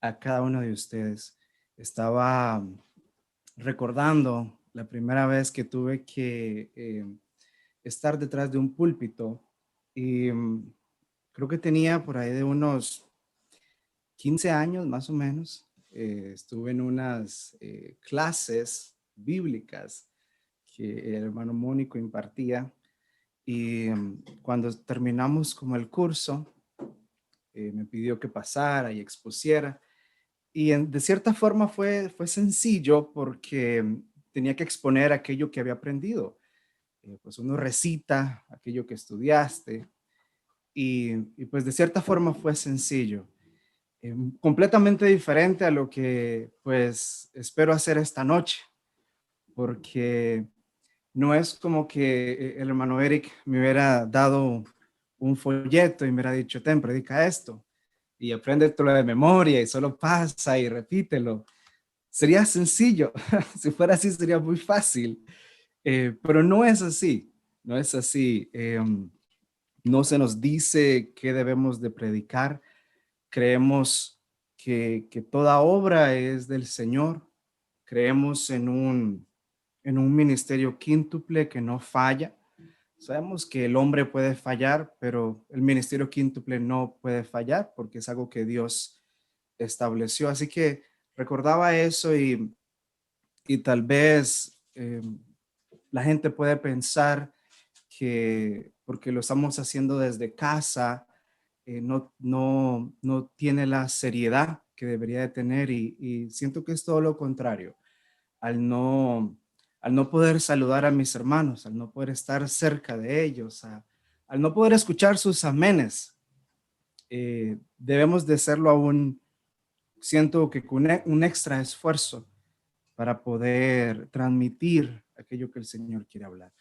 a cada uno de ustedes. Estaba recordando la primera vez que tuve que estar detrás de un púlpito y creo que tenía por ahí de unos 15 años más o menos. Estuve en unas clases bíblicas que el hermano Mónico impartía y cuando terminamos como el curso, me pidió que pasara y expusiera. Y de cierta forma fue sencillo porque tenía que exponer aquello que había aprendido. Pues uno recita aquello que estudiaste y pues de cierta forma fue sencillo. Completamente diferente a lo que pues espero hacer esta noche, porque no es como que el hermano Eric me hubiera dado un folleto y me hubiera dicho, ten, predica esto y apréndetelo de memoria y solo pasa y repítelo. Sería sencillo, si fuera así sería muy fácil, pero no es así, no es así. No se nos dice qué debemos de predicar. Creemos que toda obra es del Señor. Creemos en un ministerio quíntuple que no falla. Sabemos que el hombre puede fallar, pero el ministerio quíntuple no puede fallar porque es algo que Dios estableció. Así que recordaba eso y tal vez la gente puede pensar que porque lo estamos haciendo desde casa, no tiene la seriedad que debería de tener y siento que es todo lo contrario. Al no, al no poder saludar a mis hermanos, al no poder estar cerca de ellos, al no poder escuchar sus amenes, debemos de hacerlo aún, siento que con un extra esfuerzo para poder transmitir aquello que el Señor quiere hablar.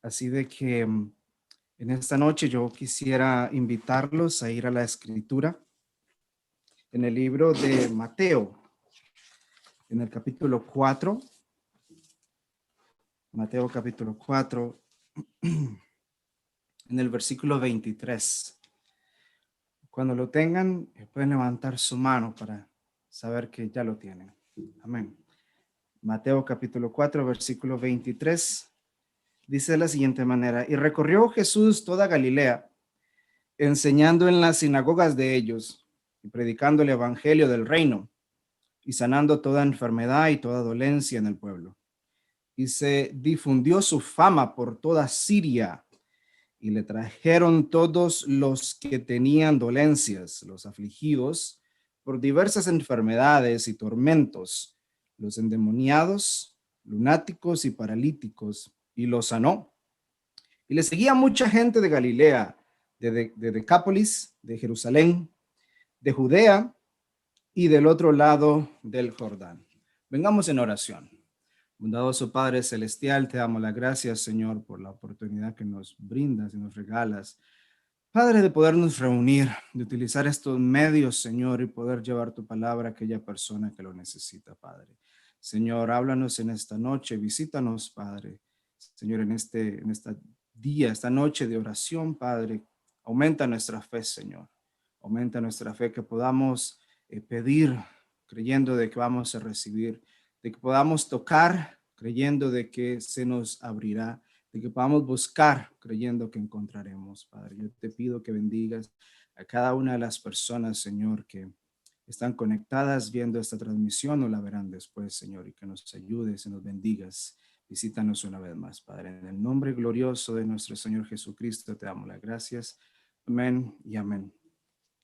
Así de que en esta noche yo quisiera invitarlos a ir a la escritura en el libro de Mateo, en el capítulo 4, Mateo capítulo 4, en el versículo 23. Cuando lo tengan, pueden levantar su mano para saber que ya lo tienen. Amén. Mateo capítulo 4, versículo 23. Dice de la siguiente manera: y recorrió Jesús toda Galilea, enseñando en las sinagogas de ellos y predicando el evangelio del reino y sanando toda enfermedad y toda dolencia en el pueblo. Y se difundió su fama por toda Siria y le trajeron todos los que tenían dolencias, los afligidos por diversas enfermedades y tormentos, los endemoniados, lunáticos y paralíticos, y los sanó. Y le seguía mucha gente de Galilea, de Decápolis, de Jerusalén, de Judea y del otro lado del Jordán. Vengamos en oración. Bondadoso Padre Celestial, te damos las gracias, Señor, por la oportunidad que nos brindas y nos regalas, Padre, de podernos reunir, de utilizar estos medios, Señor, y poder llevar tu palabra a aquella persona que lo necesita, Padre. Señor, háblanos en esta noche, visítanos, Padre. Señor, en esta día, esta noche de oración, Padre, aumenta nuestra fe, Señor. Aumenta nuestra fe, que podamos pedir creyendo de que vamos a recibir, de que podamos tocar creyendo de que se nos abrirá, de que podamos buscar creyendo que encontraremos, Padre. Yo te pido que bendigas a cada una de las personas, Señor, que están conectadas viendo esta transmisión o la verán después, Señor, y que nos ayudes y nos bendigas. Visítanos una vez más, Padre. En el nombre glorioso de nuestro Señor Jesucristo te damos las gracias. Amén y amén.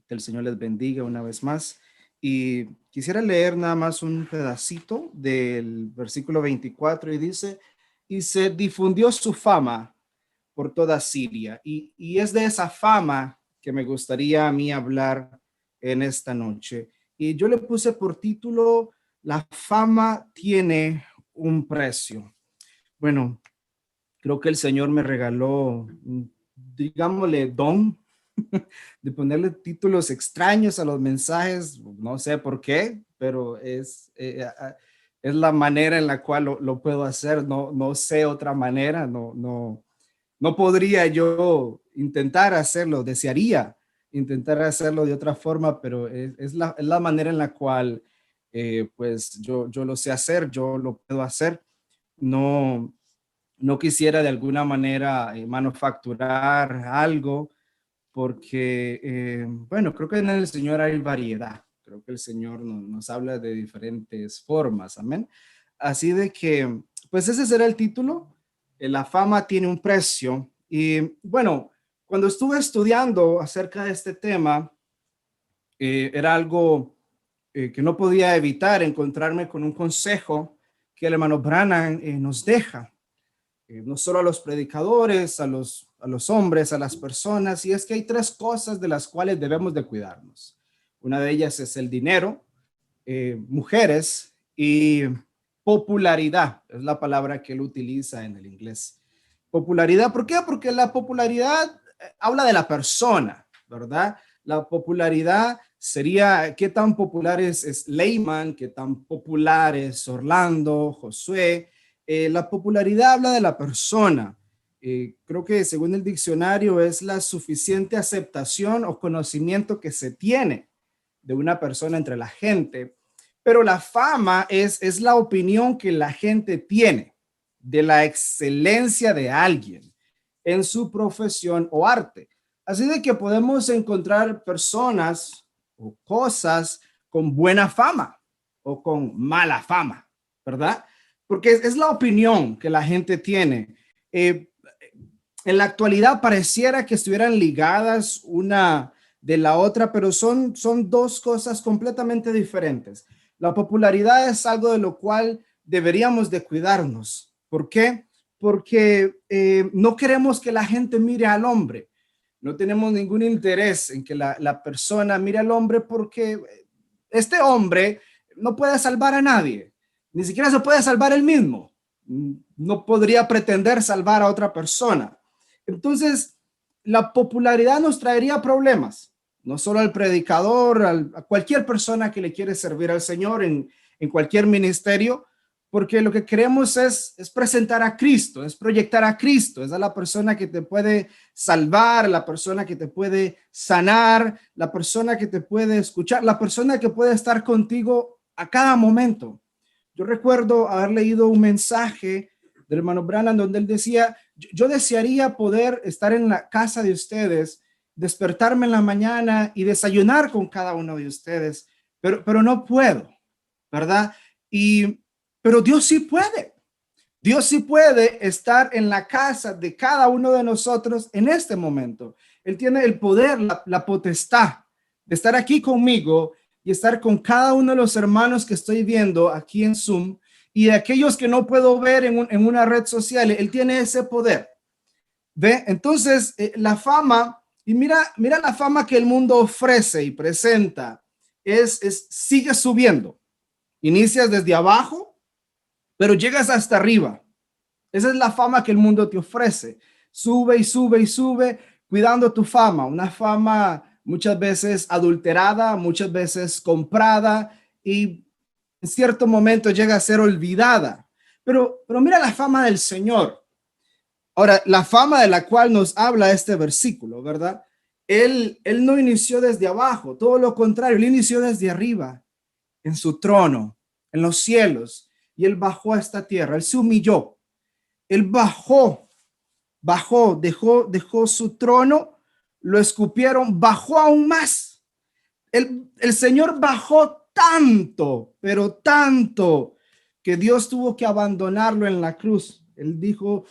Que el Señor les bendiga una vez más. Y quisiera leer nada más un pedacito del versículo 24 y dice: y se difundió su fama por toda Siria. Y es de esa fama que me gustaría a mí hablar en esta noche. Y yo le puse por título: la fama tiene un precio. Bueno, creo que el Señor me regaló, digámosle, don de ponerle títulos extraños a los mensajes. No sé por qué, pero es la manera en la cual lo puedo hacer. No sé otra manera, no podría yo intentar hacerlo, desearía, intentar hacerlo de otra forma, pero es la manera en la cual pues yo lo sé hacer, yo lo puedo hacer. No, no quisiera de alguna manera manufacturar algo porque, bueno, creo que en el Señor hay variedad. Creo que el Señor nos habla de diferentes formas. Amén. Así de que, pues ese será el título. La fama tiene un precio. Y bueno, cuando estuve estudiando acerca de este tema, era algo que no podía evitar encontrarme con un consejo que el hermano Branham nos deja no solo a los predicadores, a los hombres, a las personas, y es que hay tres cosas de las cuales debemos de cuidarnos. Una de ellas es el dinero, mujeres y popularidad, es la palabra que él utiliza en el inglés. Popularidad, ¿por qué? Porque la popularidad habla de la persona, ¿verdad? La popularidad sería qué tan popular es Lehman, qué tan popular es Orlando, Josué. La popularidad habla de la persona. Creo que según el diccionario es la suficiente aceptación o conocimiento que se tiene de una persona entre la gente, pero la fama es la opinión que la gente tiene de la excelencia de alguien en su profesión o arte. Así de que podemos encontrar personas o cosas con buena fama o con mala fama, ¿verdad? Porque es la opinión que la gente tiene. En la actualidad pareciera que estuvieran ligadas una de la otra, pero son dos cosas completamente diferentes. La popularidad es algo de lo cual deberíamos de cuidarnos. ¿Por qué? Porque no queremos que la gente mire al hombre. No tenemos ningún interés en que la persona mire al hombre porque este hombre no puede salvar a nadie. Ni siquiera se puede salvar él mismo. No podría pretender salvar a otra persona. Entonces, la popularidad nos traería problemas, no solo al predicador, a cualquier persona que le quiere servir al Señor en cualquier ministerio, porque lo que queremos es presentar a Cristo, es proyectar a Cristo, es a la persona que te puede salvar, la persona que te puede sanar, la persona que te puede escuchar, la persona que puede estar contigo a cada momento. Yo recuerdo haber leído un mensaje del hermano Branham donde él decía, yo desearía poder estar en la casa de ustedes, despertarme en la mañana y desayunar con cada uno de ustedes, pero no puedo, ¿verdad? Pero Dios sí puede. Dios sí puede estar en la casa de cada uno de nosotros en este momento. Él tiene el poder, la potestad de estar aquí conmigo y estar con cada uno de los hermanos que estoy viendo aquí en Zoom y de aquellos que no puedo ver en una red social. Él tiene ese poder. ¿Ve? Entonces, la fama, y mira la fama que el mundo ofrece y presenta, sigue subiendo. Inicias desde abajo, pero llegas hasta arriba. Esa es la fama que el mundo te ofrece. Sube y sube y sube, cuidando tu fama. Una fama muchas veces adulterada, muchas veces comprada y en cierto momento llega a ser olvidada. Pero mira la fama del Señor. Ahora, la fama de la cual nos habla este versículo, ¿verdad? Él no inició desde abajo, todo lo contrario, él inició desde arriba, en su trono, en los cielos, y él bajó a esta tierra, él se humilló, él bajó, dejó su trono, lo escupieron, bajó aún más. El Señor bajó tanto, pero tanto, que Dios tuvo que abandonarlo en la cruz. Él dijo,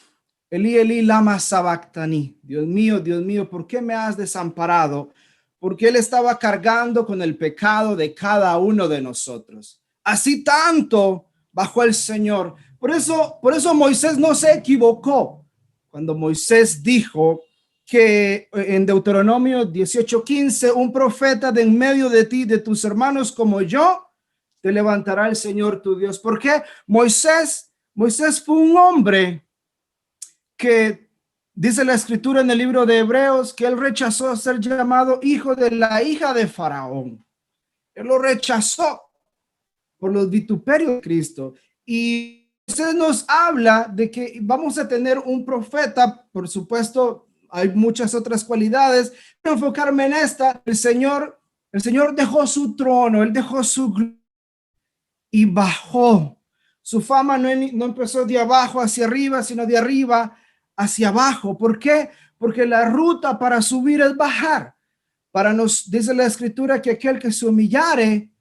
Elí, Elí, lama sabactani. Dios mío, ¿por qué me has desamparado? Porque él estaba cargando con el pecado de cada uno de nosotros. Así tanto bajó el Señor. Por eso Moisés no se equivocó cuando Moisés dijo que en Deuteronomio 18:15, un profeta de en medio de ti, de tus hermanos como yo, te levantará el Señor tu Dios. ¿Por qué? Moisés fue un hombre que dice la escritura en el libro de Hebreos que él rechazó ser llamado hijo de la hija de Faraón. Él lo rechazó por los vituperios de Cristo. Y usted nos habla de que vamos a tener un profeta, por supuesto, hay muchas otras cualidades. Quiero enfocarme en esta. El Señor dejó su trono, Él dejó su gloria y bajó. Su fama no empezó de abajo hacia arriba, sino de arriba hacia abajo. ¿Por qué? Porque la ruta para subir es bajar. Dice la escritura que aquel que se humillare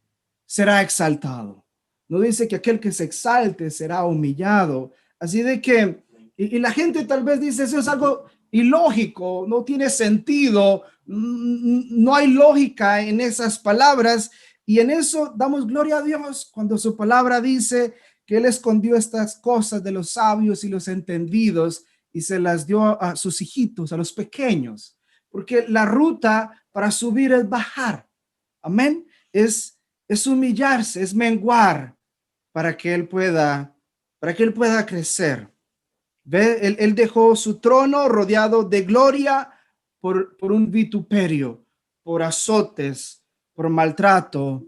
será exaltado. No dice que aquel que se exalte será humillado. Así de que, y la gente tal vez dice, eso es algo ilógico, no tiene sentido, no hay lógica en esas palabras. Y en eso damos gloria a Dios cuando su palabra dice que Él escondió estas cosas de los sabios y los entendidos y se las dio a sus hijitos, a los pequeños, porque la ruta para subir es bajar. Amén. Es humillarse, es menguar para que Él pueda crecer. ¿Ve? Él dejó su trono rodeado de gloria por un vituperio, por azotes, por maltrato,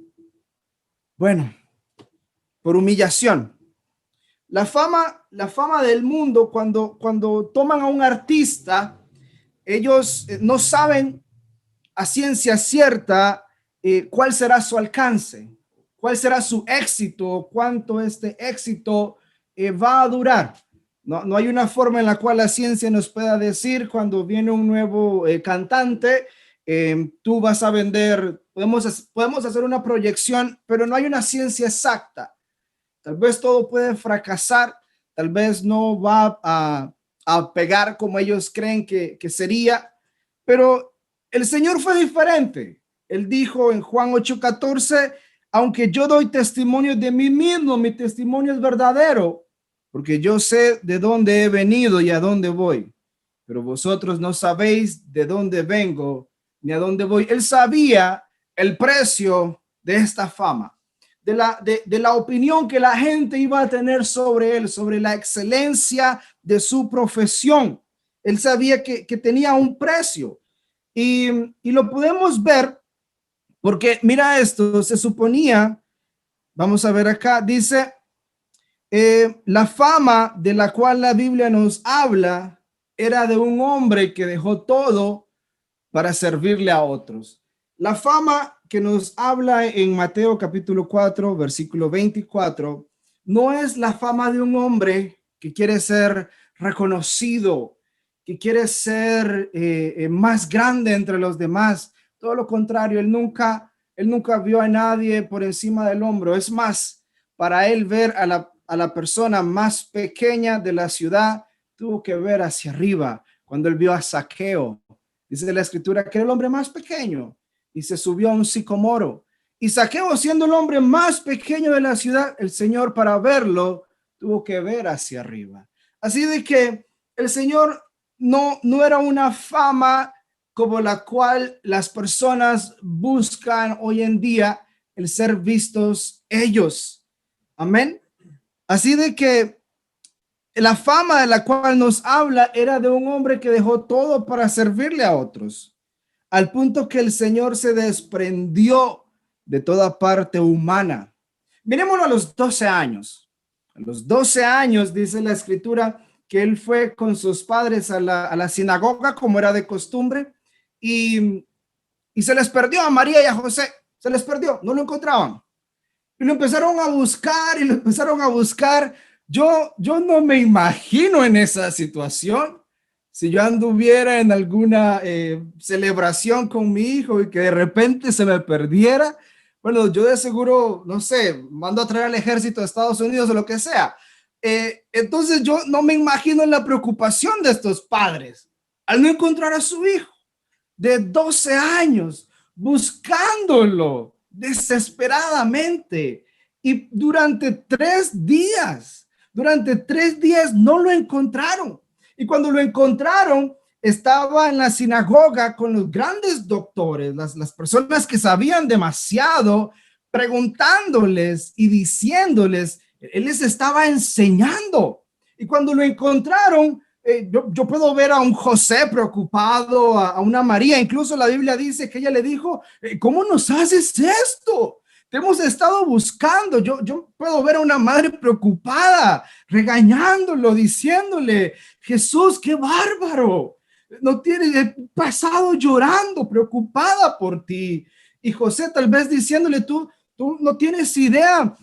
bueno, por humillación. La fama del mundo, cuando toman a un artista, ellos no saben a ciencia cierta cuál será su alcance, cuál será su éxito, cuánto este éxito va a durar. No hay una forma en la cual la ciencia nos pueda decir cuando viene un nuevo cantante, tú vas a vender, podemos hacer una proyección, pero no hay una ciencia exacta. Tal vez todo puede fracasar, tal vez no va a pegar como ellos creen que sería, pero el Señor fue diferente. Él dijo en Juan 8:14, aunque yo doy testimonio de mí mismo, mi testimonio es verdadero, porque yo sé de dónde he venido y a dónde voy, pero vosotros no sabéis de dónde vengo ni a dónde voy. Él sabía el precio de esta fama, de la opinión que la gente iba a tener sobre él, sobre la excelencia de su profesión. Él sabía que tenía un precio y lo podemos ver porque mira esto, se suponía, vamos a ver acá, dice, la fama de la cual la Biblia nos habla era de un hombre que dejó todo para servirle a otros. La fama que nos habla en Mateo capítulo 4, versículo 24, no es la fama de un hombre que quiere ser reconocido, que quiere ser más grande entre los demás. Todo lo contrario, él nunca vio a nadie por encima del hombro. Es más, para él ver a la persona más pequeña de la ciudad, tuvo que ver hacia arriba. Cuando él vio a Zaqueo, dice la escritura que era el hombre más pequeño y se subió a un sicomoro. Y Zaqueo, siendo el hombre más pequeño de la ciudad, el Señor para verlo tuvo que ver hacia arriba. Así de que el Señor no era una fama como la cual las personas buscan hoy en día, el ser vistos ellos. Amén. Así de que la fama de la cual nos habla era de un hombre que dejó todo para servirle a otros, al punto que el Señor se desprendió de toda parte humana. Miremoslo a los 12 años. A los 12 años dice la escritura que él fue con sus padres a la sinagoga como era de costumbre y se les perdió a María y a José. Se les perdió, no lo encontraban. Y lo empezaron a buscar y lo empezaron a buscar. Yo no me imagino en esa situación. Si yo anduviera en alguna celebración con mi hijo y que de repente se me perdiera, bueno, yo de seguro, no sé, mando a traer al ejército de Estados Unidos o lo que sea. Entonces yo no me imagino en la preocupación de estos padres al no encontrar a su hijo de 12 años, buscándolo desesperadamente. Y durante 3 días no lo encontraron. Y cuando lo encontraron, estaba en la sinagoga con los grandes doctores, las personas que sabían demasiado, preguntándoles y diciéndoles, él les estaba enseñando. Y cuando lo encontraron, yo puedo ver a un José preocupado, a una María, incluso la Biblia dice que ella le dijo, ¿cómo nos haces esto? Te hemos estado buscando. Yo puedo ver a una madre preocupada, regañándolo, diciéndole, Jesús, qué bárbaro. no tienes, he pasado llorando, preocupada por ti. Y José tal vez diciéndole, tú no tienes idea.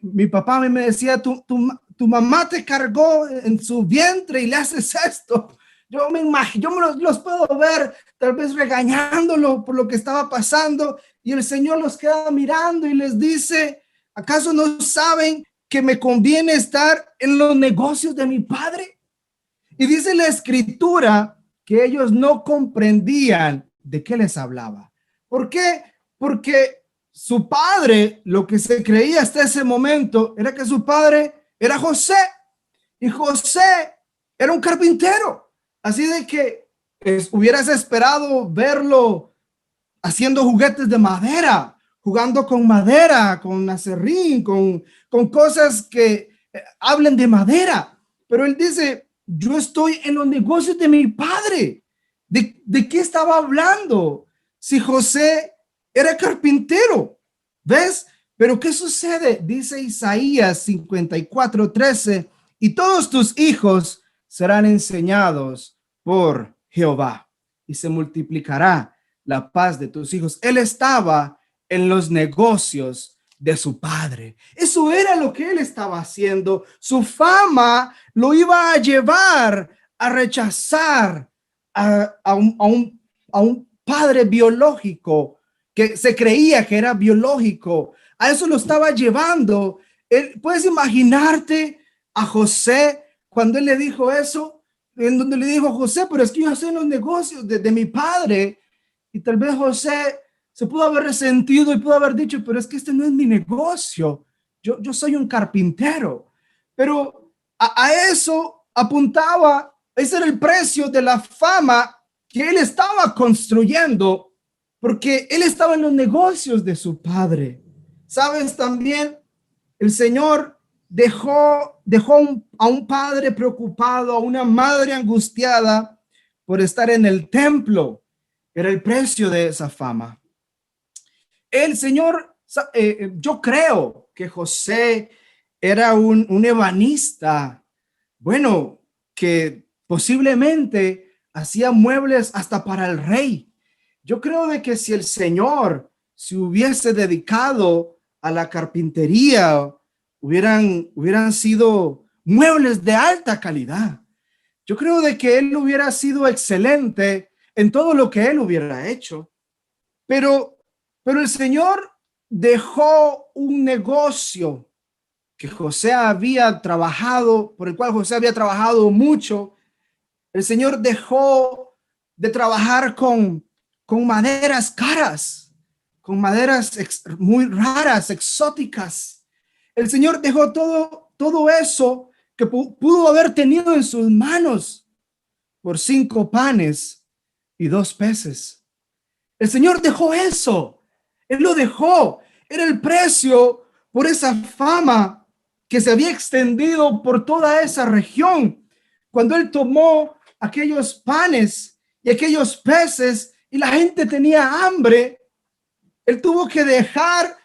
Mi papá a mí me decía, tu mamá te cargó en su vientre y le haces esto. Yo me imagino, yo los puedo ver tal vez regañándolo por lo que estaba pasando, y el Señor los queda mirando y les dice, ¿acaso no saben que me conviene estar en los negocios de mi padre? Y dice la escritura que ellos no comprendían de qué les hablaba. ¿Por qué? Porque su padre, lo que se creía hasta ese momento, era que su padre era José. Y José era un carpintero. Así de que hubieras esperado verlo haciendo juguetes de madera, jugando con madera, con acerrín, con cosas que hablen de madera. Pero él dice, yo estoy en los negocios de mi padre. ¿De qué estaba hablando? Si José era carpintero, ¿ves? Pero ¿qué sucede? Dice Isaías 54:13, y todos tus hijos serán enseñados por Jehová y se multiplicará la paz de tus hijos. Él estaba en los negocios de su padre. Eso era lo que él estaba haciendo. Su fama lo iba a llevar a rechazar a un padre biológico que se creía que era biológico. A eso lo estaba llevando. Puedes imaginarte a José cuando él le dijo eso, en donde le dijo, José, pero es que yo estoy en los negocios de mi padre. Y tal vez José se pudo haber resentido y pudo haber dicho, pero es que este no es mi negocio. Yo soy un carpintero. Pero a eso apuntaba, ese era el precio de la fama que él estaba construyendo, porque él estaba en los negocios de su padre. Sabes, también el Señor dejó a un padre preocupado, a una madre angustiada por estar en el templo. Era el precio de esa fama. El Señor, yo creo que José era un ebanista, bueno, que posiblemente hacía muebles hasta para el rey. Yo creo de que si el Señor se hubiese dedicado a la carpintería, hubieran sido muebles de alta calidad. Yo creo de que él hubiera sido excelente en todo lo que él hubiera hecho. Pero, pero el Señor dejó un negocio que José había trabajado, por el cual José había trabajado mucho. El Señor dejó de trabajar con maderas caras, con maderas muy raras, exóticas. El Señor dejó todo eso que pudo haber tenido en sus manos por 5 panes y 2 peces. El Señor dejó eso. Él lo dejó. Era el precio por esa fama que se había extendido por toda esa región. Cuando él tomó aquellos panes y aquellos peces y la gente tenía hambre, él tuvo que dejar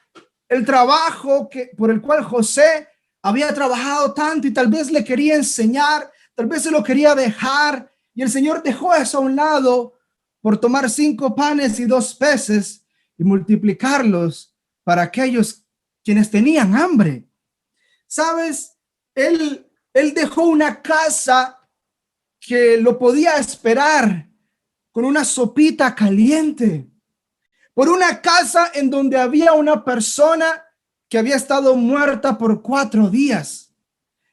el trabajo por el cual José había trabajado tanto y tal vez le quería enseñar, tal vez se lo quería dejar, y el Señor dejó eso a un lado por tomar 5 panes y 2 peces y multiplicarlos para aquellos quienes tenían hambre. ¿Sabes? Él dejó una casa que lo podía esperar con una sopita caliente, por una casa en donde había una persona que había estado muerta por 4 días.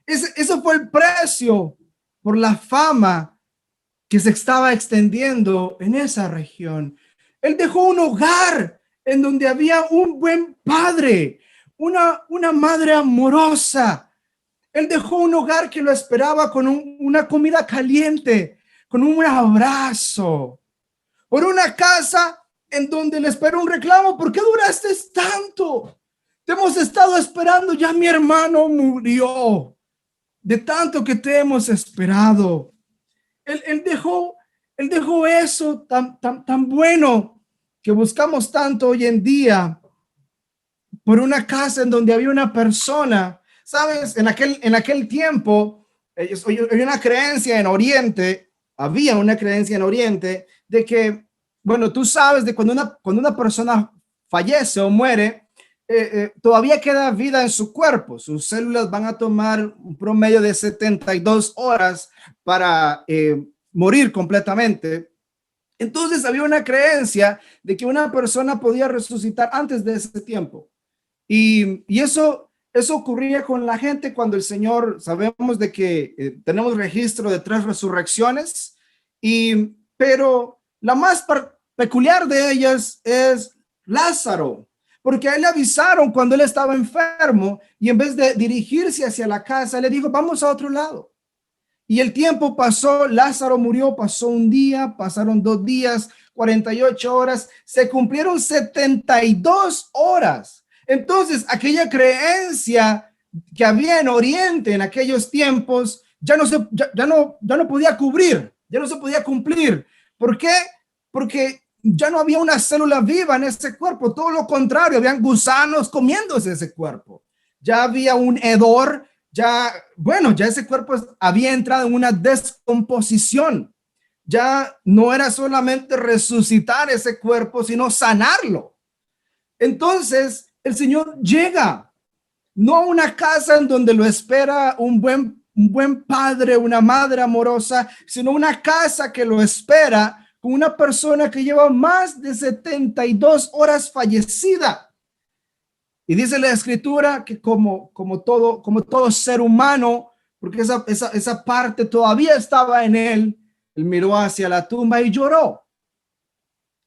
Ese fue el precio por la fama que se estaba extendiendo en esa región. Él dejó un hogar en donde había un buen padre, una madre amorosa. Él dejó un hogar que lo esperaba con una comida caliente, con un abrazo, por una casa en donde le esperó un reclamo. ¿Por qué duraste tanto? Te hemos estado esperando, ya mi hermano murió. De tanto que te hemos esperado. Él dejó eso tan bueno que buscamos tanto hoy en día por una casa en donde había una persona. ¿Sabes? En aquel tiempo, hay una creencia en Oriente había una creencia en Oriente de que, bueno, tú sabes de cuando una persona fallece o muere, todavía queda vida en su cuerpo. Sus células van a tomar un promedio de 72 horas para morir completamente. Entonces había una creencia de que una persona podía resucitar antes de ese tiempo. Y eso ocurría con la gente cuando el Señor, sabemos de que tenemos registro de 3 resurrecciones, pero la más peculiar de ellas es Lázaro, porque a él le avisaron cuando él estaba enfermo y en vez de dirigirse hacia la casa, le dijo, vamos a otro lado. Y el tiempo pasó, Lázaro murió, pasó un día, pasaron 2 días, 48 horas, se cumplieron 72 horas. Entonces, aquella creencia que había en Oriente en aquellos tiempos ya no podía cubrir, ya no se podía cumplir. ¿Por qué? Porque ya no había una célula viva en ese cuerpo, todo lo contrario, habían gusanos comiéndose ese cuerpo. Ya había un hedor, ya ese cuerpo había entrado en una descomposición. Ya no era solamente resucitar ese cuerpo, sino sanarlo. Entonces, el Señor llega, no a una casa en donde lo espera un buen padre, una madre amorosa, sino una casa que lo espera con una persona que lleva más de 72 horas fallecida. Y dice la escritura que como todo ser humano, porque esa parte todavía estaba en él, él miró hacia la tumba y lloró.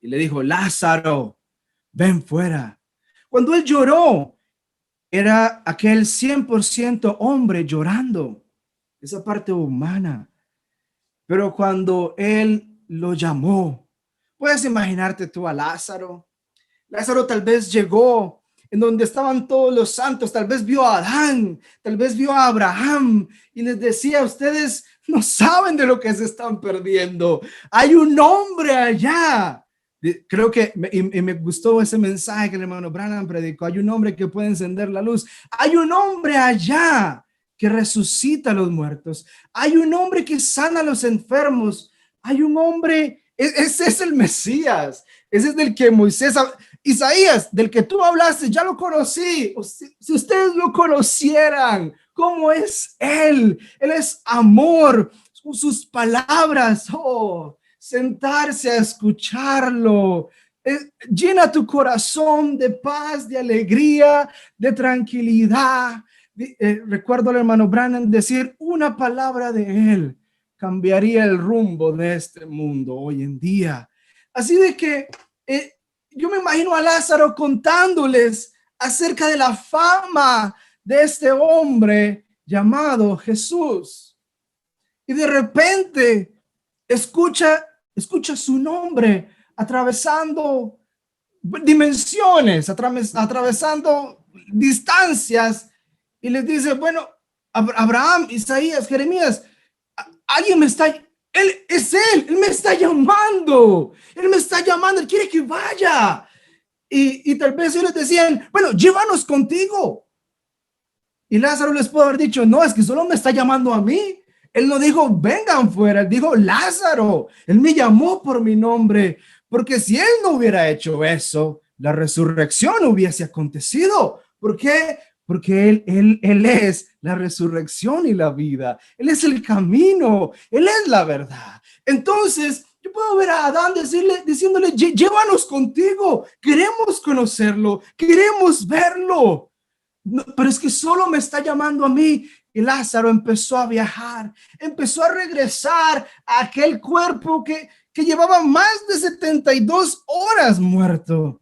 Y le dijo, Lázaro, ven fuera. Cuando él lloró, era aquel 100% hombre llorando, esa parte humana. Pero cuando él lo llamó, puedes imaginarte tú a Lázaro. Lázaro tal vez llegó en donde estaban todos los santos, tal vez vio a Adán, tal vez vio a Abraham y les decía, ustedes no saben de lo que se están perdiendo. Hay un hombre allá. Creo que me gustó ese mensaje que el hermano Branham predicó. Hay un hombre que puede encender la luz. Hay un hombre allá que resucita a los muertos. Hay un hombre que sana a los enfermos. Hay un hombre, ese es el Mesías. Ese es del que Moisés, Isaías, del que tú hablaste, ya lo conocí. Si ustedes lo conocieran, ¿cómo es él? Él es amor. Sus palabras, sentarse a escucharlo, llena tu corazón de paz, de alegría, de tranquilidad. Recuerdo al hermano Branham decir, una palabra de él cambiaría el rumbo de este mundo hoy en día. Así de que yo me imagino a Lázaro contándoles acerca de la fama de este hombre llamado Jesús. Y de repente escucha su nombre atravesando dimensiones, atravesando distancias y les dice, bueno, Abraham, Isaías, Jeremías, alguien me está, él me está llamando, él quiere que vaya. Y tal vez ellos decían, bueno, llévanos contigo. Y Lázaro les puede haber dicho, no, es que solo me está llamando a mí. Él no dijo, vengan fuera, él dijo, Lázaro, él me llamó por mi nombre, porque si él no hubiera hecho eso, la resurrección hubiese acontecido. ¿Por qué? Porque él es la resurrección y la vida. Él es el camino, él es la verdad. Entonces, yo puedo ver a Adán diciéndole, llévanos contigo, queremos conocerlo, queremos verlo. No, pero es que solo me está llamando a mí. Y Lázaro empezó a viajar, empezó a regresar a aquel cuerpo que llevaba más de 72 horas muerto.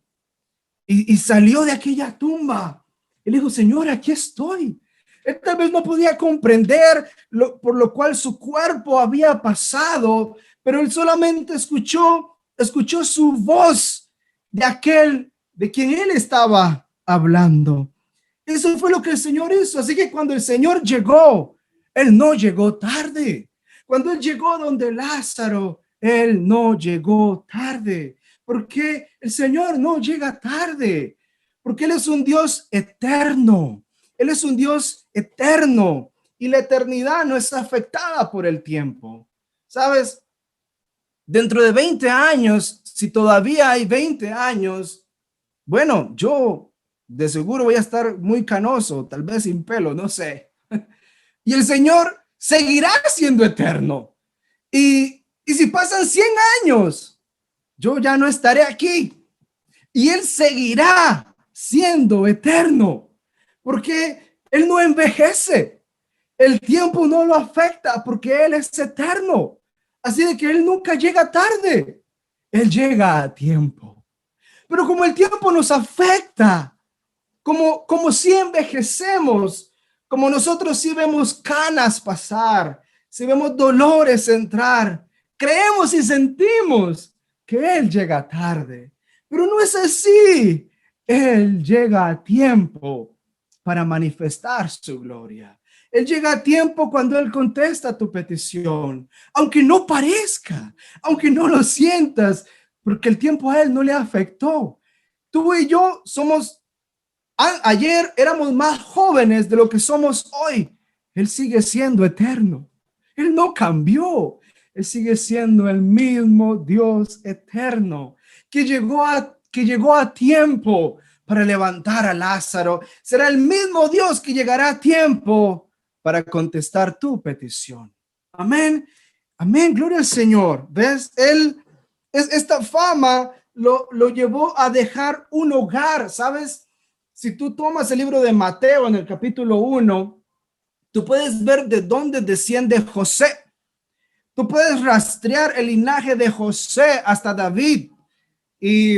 Y salió de aquella tumba. Y le dijo, Señor, aquí estoy. Él tal vez no podía comprender por lo cual su cuerpo había pasado, pero él solamente escuchó su voz de aquel de quien él estaba hablando. Eso fue lo que el Señor hizo. Así que cuando el Señor llegó, él no llegó tarde. Cuando él llegó donde Lázaro, él no llegó tarde. Porque el Señor no llega tarde. Porque él es un Dios eterno. Él es un Dios eterno. Y la eternidad no está afectada por el tiempo. ¿Sabes? dentro de 20 años, si todavía hay 20 años, bueno, yo de seguro voy a estar muy canoso, tal vez sin pelo, no sé. Y el Señor seguirá siendo eterno. Y si pasan 100 años, yo ya no estaré aquí. Y Él seguirá siendo eterno, porque Él no envejece. El tiempo no lo afecta porque Él es eterno. Así de que Él nunca llega tarde. Él llega a tiempo. Pero como el tiempo nos afecta, como si envejecemos, como nosotros si vemos canas pasar, si vemos dolores entrar, creemos y sentimos que Él llega tarde. Pero no es así. Él llega a tiempo para manifestar su gloria. Él llega a tiempo cuando Él contesta tu petición, aunque no parezca, aunque no lo sientas, porque el tiempo a Él no le afectó. Tú y yo somos, ayer éramos más jóvenes de lo que somos hoy. Él sigue siendo eterno. Él no cambió. Él sigue siendo el mismo Dios eterno que llegó a tiempo para levantar a Lázaro. Será el mismo Dios que llegará a tiempo para contestar tu petición. Amén. Amén. Gloria al Señor. ¿Ves? Esta fama lo llevó a dejar un hogar. ¿Sabes? Si tú tomas el libro de Mateo en el capítulo 1, tú puedes ver de dónde desciende José. Tú puedes rastrear el linaje de José hasta David. Y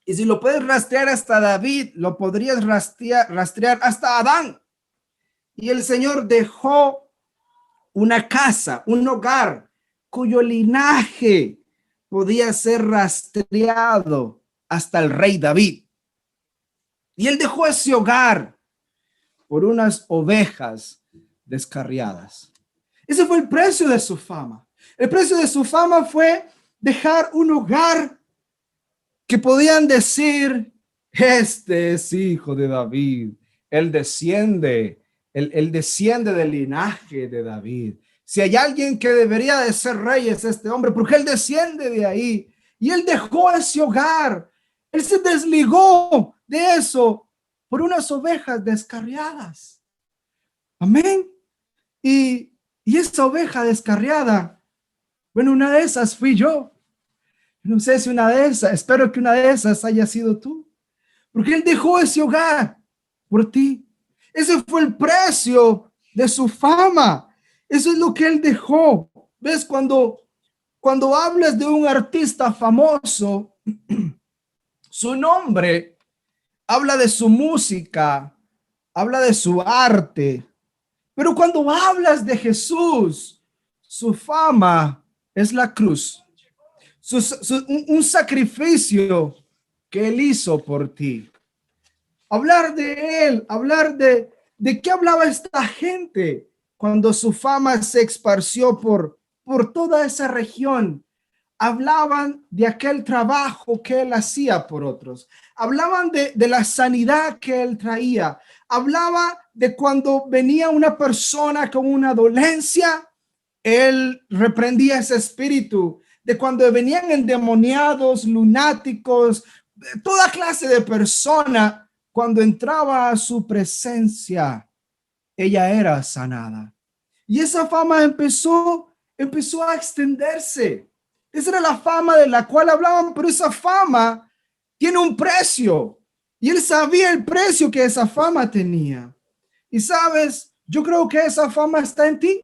si lo puedes rastrear hasta David, lo podrías rastrear hasta Adán. Y el Señor dejó una casa, un hogar, cuyo linaje podía ser rastreado hasta el rey David. Y Él dejó ese hogar por unas ovejas descarriadas. Ese fue el precio de su fama. El precio de su fama fue dejar un hogar que podían decir, este es hijo de David, él desciende del linaje de David. Si hay alguien que debería de ser rey es este hombre, porque él desciende de ahí. Y él dejó ese hogar. Él se desligó de eso por unas ovejas descarriadas. Amén. Y esa oveja descarriada, bueno, una de esas fui yo. No sé si una de esas, espero que una de esas haya sido tú. Porque Él dejó ese hogar por ti. Ese fue el precio de su fama. Eso es lo que Él dejó. ¿Ves? Cuando hablas de un artista famoso, su nombre habla de su música, habla de su arte. Pero cuando hablas de Jesús, su fama es la cruz. Un sacrificio que Él hizo por ti. Hablar de Él, hablar de qué hablaba esta gente cuando su fama se esparció por toda esa región. Hablaban de aquel trabajo que Él hacía por otros. Hablaban de la sanidad que Él traía. Hablaba de cuando venía una persona con una dolencia, Él reprendía ese espíritu. De cuando venían endemoniados, lunáticos, toda clase de persona, cuando entraba a su presencia, ella era sanada. Y esa fama empezó a extenderse. Esa era la fama de la cual hablaban, pero esa fama tiene un precio. Y Él sabía el precio que esa fama tenía. Y sabes, yo creo que esa fama está en ti.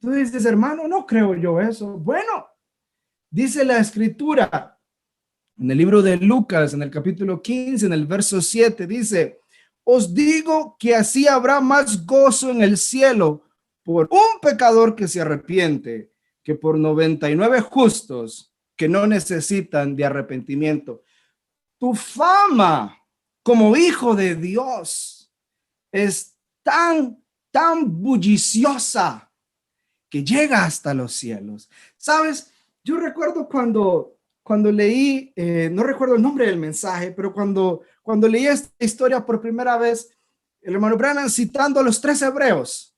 Tú dices, hermano, no creo yo eso. Bueno, dice la escritura en el libro de Lucas, en el capítulo 15, en el verso 7, dice, os digo que así habrá más gozo en el cielo por un pecador que se arrepiente que por 99 justos que no necesitan de arrepentimiento. Tu fama como hijo de Dios es tan bulliciosa que llega hasta los cielos. ¿Sabes? Yo recuerdo cuando leí, no recuerdo el nombre del mensaje, pero cuando leí esta historia por primera vez, el hermano Branham citando a los tres hebreos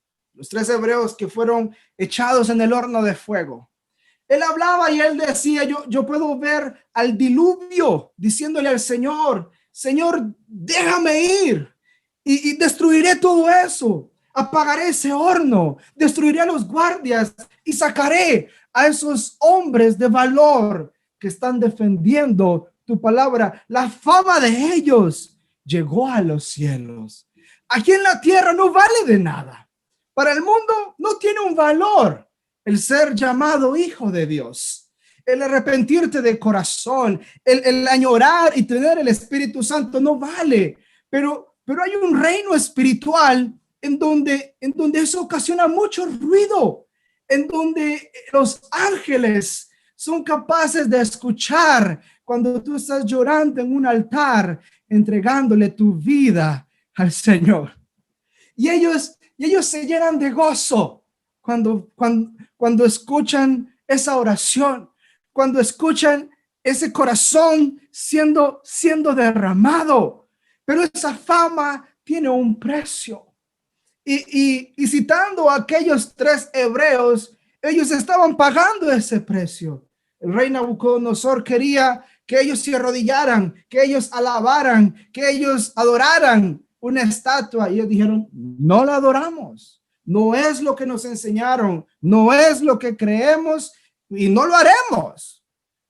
que fueron echados en el horno de fuego. Él hablaba y él decía, yo puedo ver al diluvio diciéndole al Señor, Señor, déjame ir y destruiré todo eso. Apagaré ese horno, destruiré a los guardias y sacaré a esos hombres de valor que están defendiendo tu palabra. La fama de ellos llegó a los cielos. Aquí en la tierra no vale de nada. Para el mundo no tiene un valor el ser llamado hijo de Dios, el arrepentirte de corazón, el añorar y tener el Espíritu Santo no vale, pero hay un reino espiritual en donde eso ocasiona mucho ruido, en donde los ángeles son capaces de escuchar cuando tú estás llorando en un altar, entregándole tu vida al Señor. Y ellos se llenan de gozo cuando escuchan esa oración, cuando escuchan ese corazón siendo derramado. Pero esa fama tiene un precio. Y citando a aquellos 3 hebreos, ellos estaban pagando ese precio. El rey Nabucodonosor quería que ellos se arrodillaran, que ellos alabaran, que ellos adoraran una estatua. Y ellos dijeron, no la adoramos. No es lo que nos enseñaron, no es lo que creemos y no lo haremos.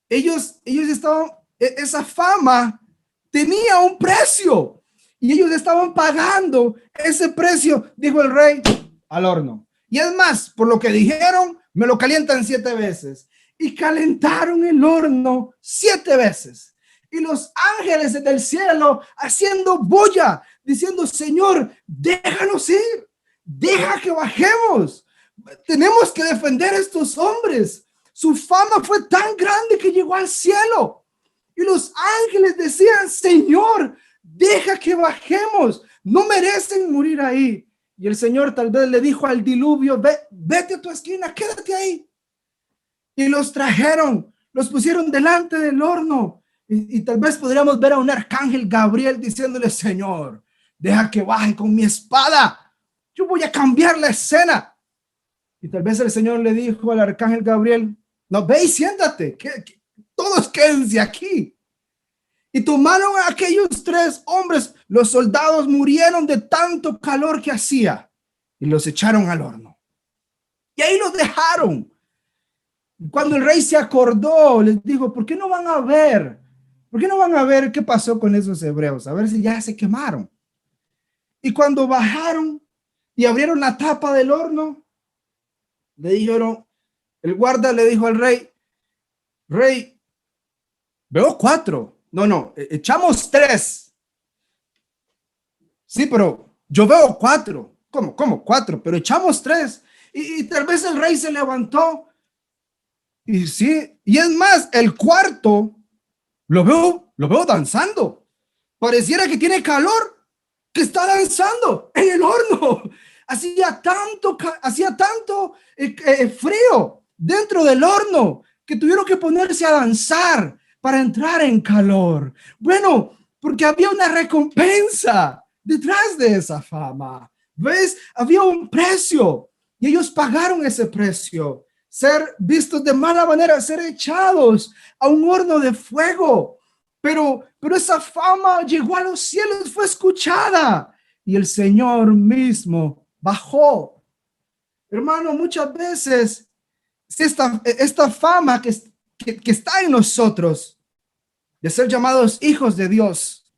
Ellos estaban, esa fama tenía un precio y ellos estaban pagando ese precio, dijo el rey, al horno. Y es más, por lo que dijeron, me lo calientan 7 veces. Y calentaron el horno 7 veces. Y los ángeles del cielo haciendo bulla, diciendo, Señor, déjanos ir, deja que bajemos. Tenemos que defender a estos hombres. Su fama fue tan grande que llegó al cielo. Y los ángeles decían, Señor, deja que bajemos. No merecen morir ahí. Y el Señor tal vez le dijo al diluvio, vete a tu esquina, quédate ahí. Y los trajeron, los pusieron delante del horno. Y tal vez podríamos ver a un arcángel Gabriel diciéndole, Señor, deja que baje con mi espada. Yo voy a cambiar la escena. Y tal vez el Señor le dijo al arcángel Gabriel, no, ve y siéntate, que todos quédense aquí. Y tomaron a aquellos 3 hombres, los soldados murieron de tanto calor que hacía y los echaron al horno. Y ahí los dejaron. Cuando el rey se acordó, les dijo, ¿por qué no van a ver? ¿Por qué no van a ver qué pasó con esos hebreos? A ver si ya se quemaron. Y cuando bajaron y abrieron la tapa del horno, le dijeron, el guarda le dijo al rey, Rey, veo 4. No, echamos 3. Sí, pero yo veo 4. ¿Cómo 4? Pero echamos 3. Y tal vez el rey se levantó. Y sí, y es más, el cuarto lo veo danzando. Pareciera que tiene calor, que está danzando en el horno. Hacía tanto frío dentro del horno que tuvieron que ponerse a danzar para entrar en calor. Bueno, porque había una recompensa detrás de esa fama. ¿Ves? Había un precio y ellos pagaron ese precio. Ser vistos de mala manera, ser echados a un horno de fuego. Pero esa fama llegó a los cielos, fue escuchada y el Señor mismo bajó. Hermano, muchas veces esta fama que está en nosotros, de ser llamados hijos de Dios,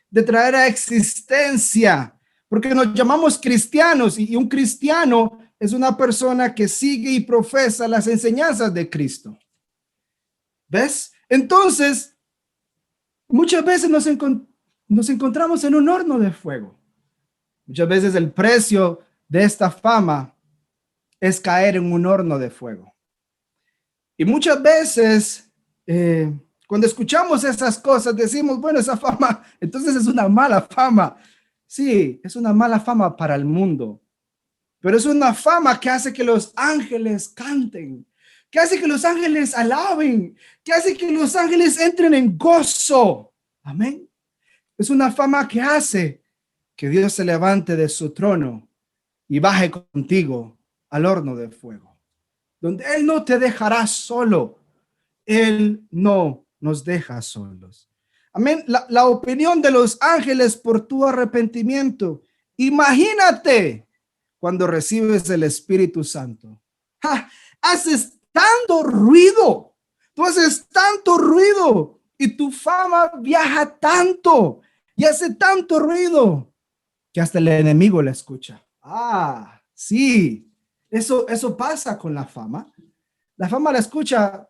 de traer a existencia, porque nos llamamos cristianos y un cristiano es una persona que sigue y profesa las enseñanzas de Cristo. ¿Ves? Entonces, muchas veces nos encontramos en un horno de fuego. Muchas veces el precio de esta fama es caer en un horno de fuego. Y muchas veces, cuando escuchamos esas cosas, decimos, bueno, esa fama, entonces es una mala fama. Sí, es una mala fama para el mundo, pero es una fama que hace que los ángeles canten, que hace que los ángeles alaben, que hace que los ángeles entren en gozo. Amén. Es una fama que hace que Dios se levante de su trono y baje contigo al horno de fuego. donde Él no te dejará solo. Él no nos deja solos. Amén. La opinión de los ángeles por tu arrepentimiento. Imagínate cuando recibes el Espíritu Santo. ¡Ja! Haces tanto ruido. Tú haces tanto ruido y tu fama viaja tanto y hace tanto ruido que hasta el enemigo la escucha. Ah, sí. Eso pasa con la fama. La fama la escucha.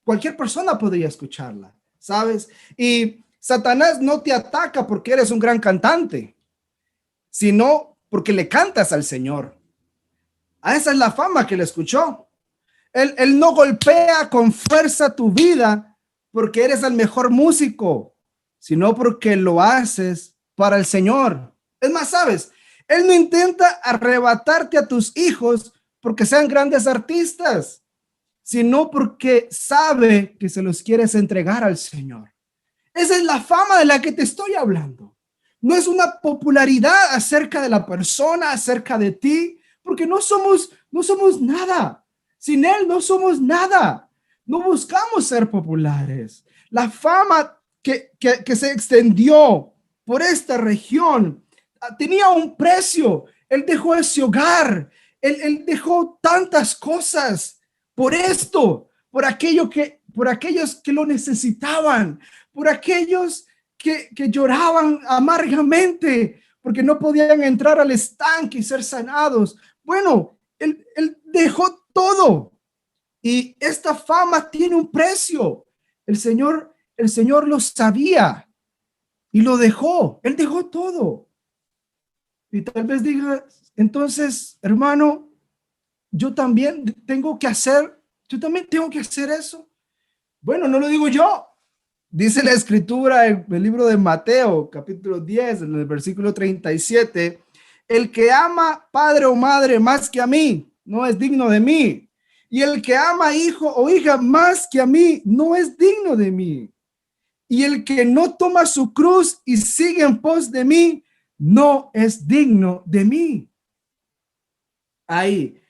Cualquier persona podría escucharla, ¿sabes? Y Satanás no te ataca porque eres un gran cantante, sino porque le cantas al Señor. A esa es la fama que le escuchó. Él no golpea con fuerza tu vida porque eres el mejor músico, sino porque lo haces para el Señor. Es más, ¿sabes? Él no intenta arrebatarte a tus hijos porque sean grandes artistas, sino porque sabe que se los quieres entregar al Señor. Esa es la fama de la que te estoy hablando. No es una popularidad acerca de la persona, acerca de ti, porque no somos nada. Sin Él no somos nada. No buscamos ser populares. La fama que se extendió por esta región tenía un precio. Él dejó ese hogar. Él dejó tantas cosas por esto, por aquellos que lo necesitaban, por aquellos que lloraban amargamente porque no podían entrar al estanque y ser sanados. Bueno, él dejó todo y esta fama tiene un precio. El Señor lo sabía y lo dejó. Él dejó todo. Y tal vez diga, entonces, hermano, yo también tengo que hacer eso. Bueno, no lo digo yo. Dice la escritura en el libro de Mateo, capítulo 10, en el versículo 37, el que ama padre o madre más que a mí, no es digno de mí. Y el que ama hijo o hija más que a mí, no es digno de mí. Y el que no toma su cruz y sigue en pos de mí, no es digno de mí. Ahí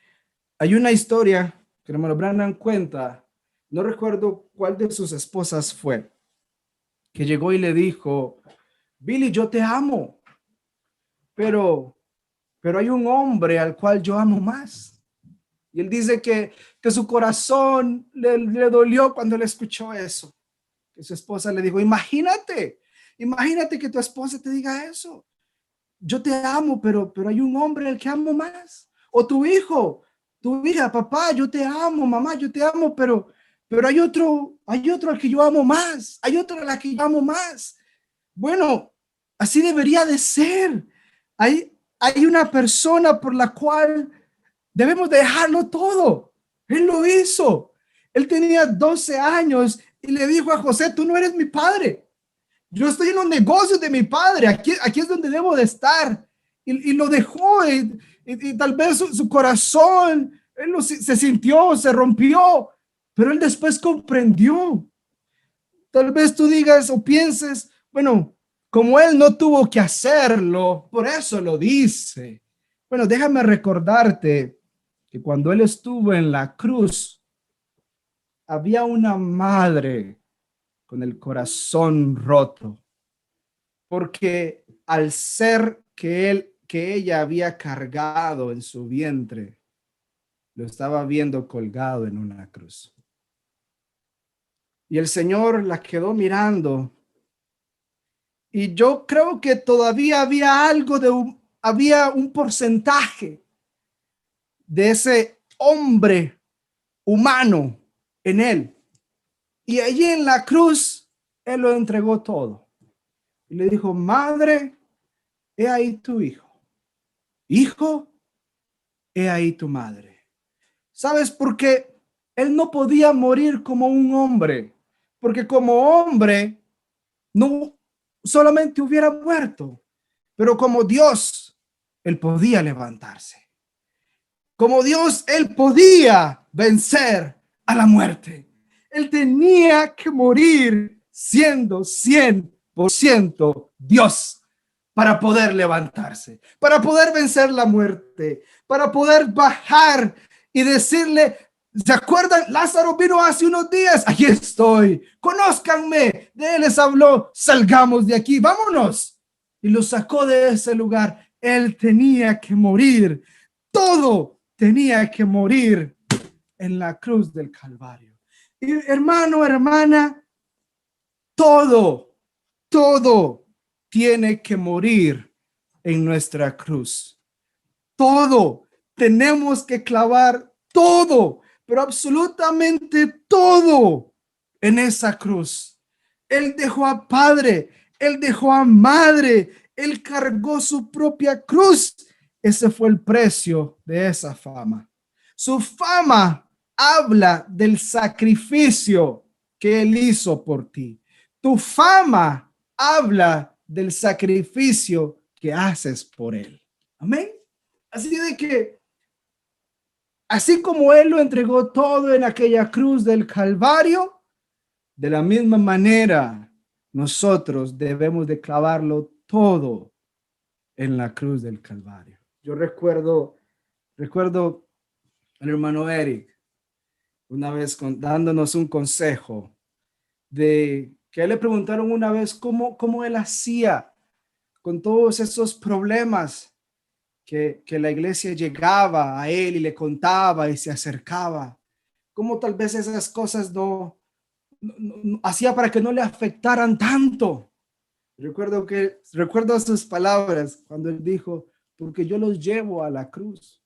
hay una historia que hermano Branham cuenta, no recuerdo cuál de sus esposas fue, que llegó y le dijo, Billy, yo te amo, pero hay un hombre al cual yo amo más. Y él dice que su corazón le dolió cuando le escuchó eso. Que su esposa le dijo, imagínate que tu esposa te diga eso. Yo te amo, pero hay un hombre al que amo más. O tu hijo, tu hija, papá, yo te amo, mamá, yo te amo, pero hay otro al que yo amo más. Hay otro a la que yo amo más. Bueno, así debería de ser. Hay una persona por la cual debemos dejarlo todo. Él lo hizo. Él tenía 12 años y le dijo a José, tú no eres mi padre. Yo estoy en los negocios de mi padre. Aquí es donde debo de estar. Y lo dejó y tal vez su corazón se sintió, se rompió, pero él después comprendió. Tal vez tú digas o pienses, bueno, como él no tuvo que hacerlo, por eso lo dice. Bueno, déjame recordarte que cuando él estuvo en la cruz, había una madre con el corazón roto, porque al ser que ella había cargado en su vientre, lo estaba viendo colgado en una cruz. Y el Señor la quedó mirando. Y yo creo que todavía había un porcentaje de ese hombre humano en él. Y allí en la cruz, él lo entregó todo. Y le dijo, madre, he ahí tu hijo. Hijo, he ahí tu madre. ¿Sabes por qué? Él no podía morir como un hombre, porque como hombre no solamente hubiera muerto, pero como Dios, él podía levantarse. Como Dios, él podía vencer a la muerte. Él tenía que morir siendo 100% Dios para poder levantarse, para poder vencer la muerte, para poder bajar y decirle, ¿Se acuerdan? Lázaro vino hace unos días. Aquí estoy. Conózcanme. De él les habló. Salgamos de aquí. Vámonos. Y lo sacó de ese lugar. Él tenía que morir. Todo tenía que morir en la cruz del Calvario. Y hermano, hermana, todo tiene que morir en nuestra cruz. Todo. Tenemos que clavar todo, pero absolutamente todo en esa cruz. Él dejó a padre, él dejó a madre, él cargó su propia cruz. Ese fue el precio de esa fama. Su fama habla del sacrificio que él hizo por ti. Tu fama habla del sacrificio que haces por él. Amén. Así de que, así como él lo entregó todo en aquella cruz del Calvario, de la misma manera nosotros debemos de clavarlo todo en la cruz del Calvario. Yo recuerdo al hermano Eric una vez dándonos un consejo de que le preguntaron una vez cómo él hacía con todos esos problemas que la iglesia llegaba a él y le contaba y se acercaba. Cómo tal vez esas cosas no hacía para que no le afectaran tanto. Recuerdo sus palabras cuando él dijo, porque yo los llevo a la cruz.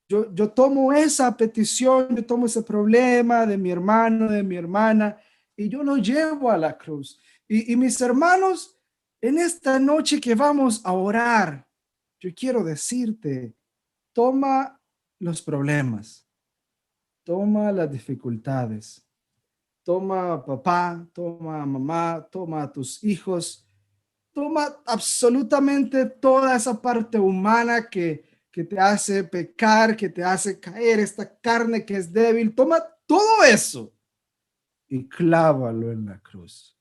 Yo tomo esa petición, yo tomo ese problema de mi hermano, de mi hermana, y yo lo llevo a la cruz. Y mis hermanos, en esta noche que vamos a orar, yo quiero decirte, toma los problemas, toma las dificultades, toma a papá, toma a mamá, toma a tus hijos, toma absolutamente toda esa parte humana que te hace pecar, que te hace caer, esta carne que es débil, toma todo eso y clávalo en la cruz.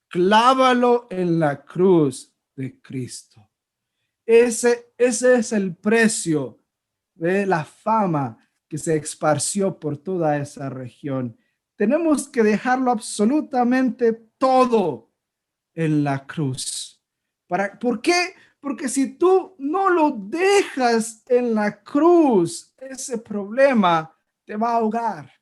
Clávalo en la cruz de Cristo. Ese es el precio de la fama que se esparció por toda esa región. Tenemos que dejarlo absolutamente todo en la cruz. ¿Por qué? Porque si tú no lo dejas en la cruz, ese problema te va a ahogar.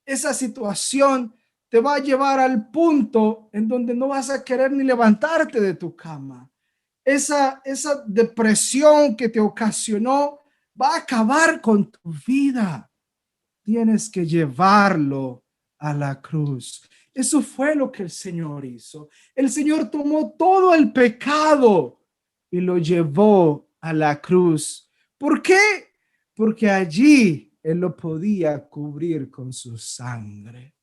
Esa situación te va a llevar al punto en donde no vas a querer ni levantarte de tu cama. Esa depresión que te ocasionó va a acabar con tu vida. Tienes que llevarlo a la cruz. Eso fue lo que el Señor hizo. El Señor tomó todo el pecado y lo llevó a la cruz. ¿Por qué? Porque allí Él lo podía cubrir con su sangre.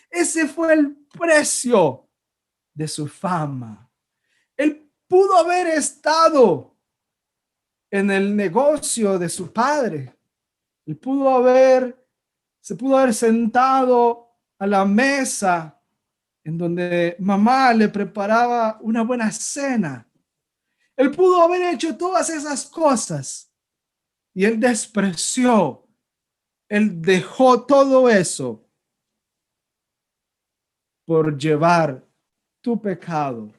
Ese fue el precio de su fama. Él pudo haber estado en el negocio de su padre. Él se pudo haber sentado a la mesa en donde mamá le preparaba una buena cena. Él pudo haber hecho todas esas cosas y él despreció, él dejó todo eso por llevar tu pecado,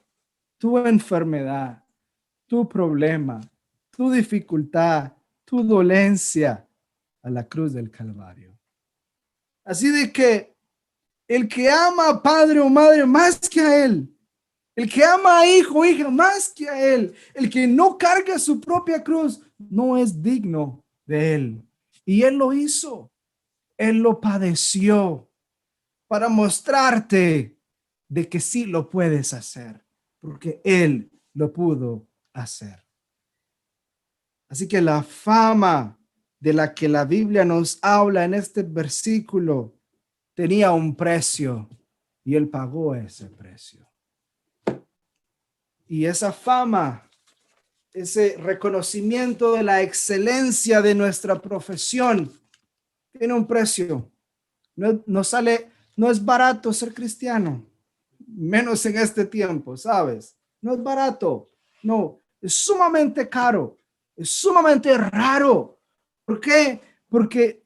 tu enfermedad, tu problema, tu dificultad, tu dolencia a la cruz del Calvario. Así de que el que ama a padre o madre más que a él, el que ama a hijo o hija más que a él, el que no carga su propia cruz, no es digno de él. Y él lo hizo, él lo padeció para mostrarte de que sí lo puedes hacer, porque él lo pudo hacer. Así que la fama de la que la Biblia nos habla en este versículo tenía un precio y él pagó ese precio. Y esa fama, ese reconocimiento de la excelencia de nuestra profesión, tiene un precio. No es barato ser cristiano, menos en este tiempo, ¿sabes? No es barato, no, es sumamente caro, es sumamente raro. ¿Por qué? Porque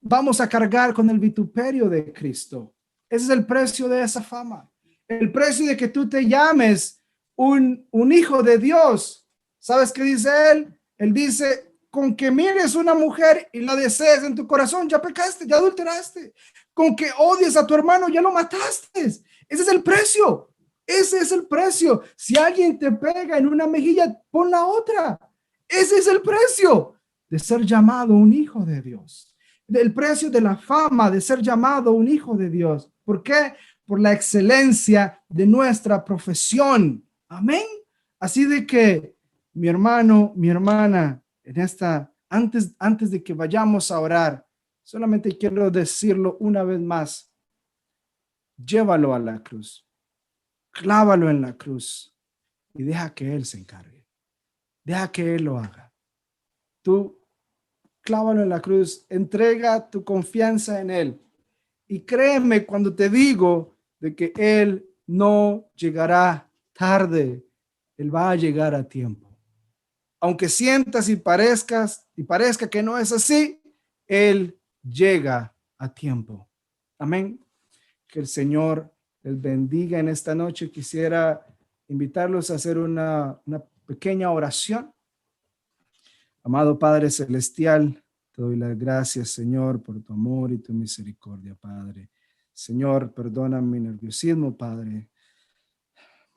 vamos a cargar con el vituperio de Cristo. Ese es el precio de esa fama. El precio de que tú te llames un hijo de Dios. ¿Sabes qué dice él? Él dice, con que mires una mujer y la desees en tu corazón, ya pecaste, ya adulteraste. Con que odies a tu hermano, ya lo mataste. Ese es el precio. Ese es el precio. Si alguien te pega en una mejilla, pon la otra. Ese es el precio de ser llamado un hijo de Dios. El precio de la fama de ser llamado un hijo de Dios. ¿Por qué? Por la excelencia de nuestra profesión. Amén. Así de que, mi hermano, mi hermana, antes de que vayamos a orar, solamente quiero decirlo una vez más. Llévalo a la cruz. Clávalo en la cruz y deja que Él se encargue. Deja que Él lo haga. Tú clávalo en la cruz, entrega tu confianza en Él. Y créeme cuando te digo de que Él no llegará tarde, Él va a llegar a tiempo. Aunque sientas y parezca que no es así, Él llega a tiempo. Amén. Que el Señor les bendiga en esta noche. Quisiera invitarlos a hacer una pequeña oración. Amado Padre Celestial, te doy las gracias, Señor, por tu amor y tu misericordia, Padre. Señor, perdona mi nerviosismo, Padre.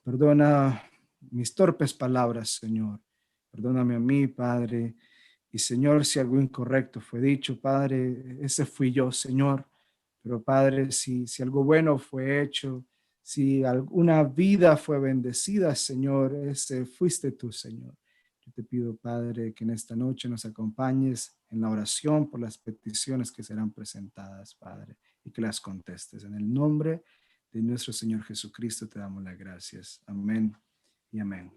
Perdona mis torpes palabras, Señor. Perdóname a mí, Padre. Y Señor, si algo incorrecto fue dicho, Padre, ese fui yo, Señor. Pero Padre, si algo bueno fue hecho, si alguna vida fue bendecida, Señor, ese fuiste tú, Señor. Yo te pido, Padre, que en esta noche nos acompañes en la oración por las peticiones que serán presentadas, Padre, y que las contestes. En el nombre de nuestro Señor Jesucristo te damos las gracias. Amén y amén.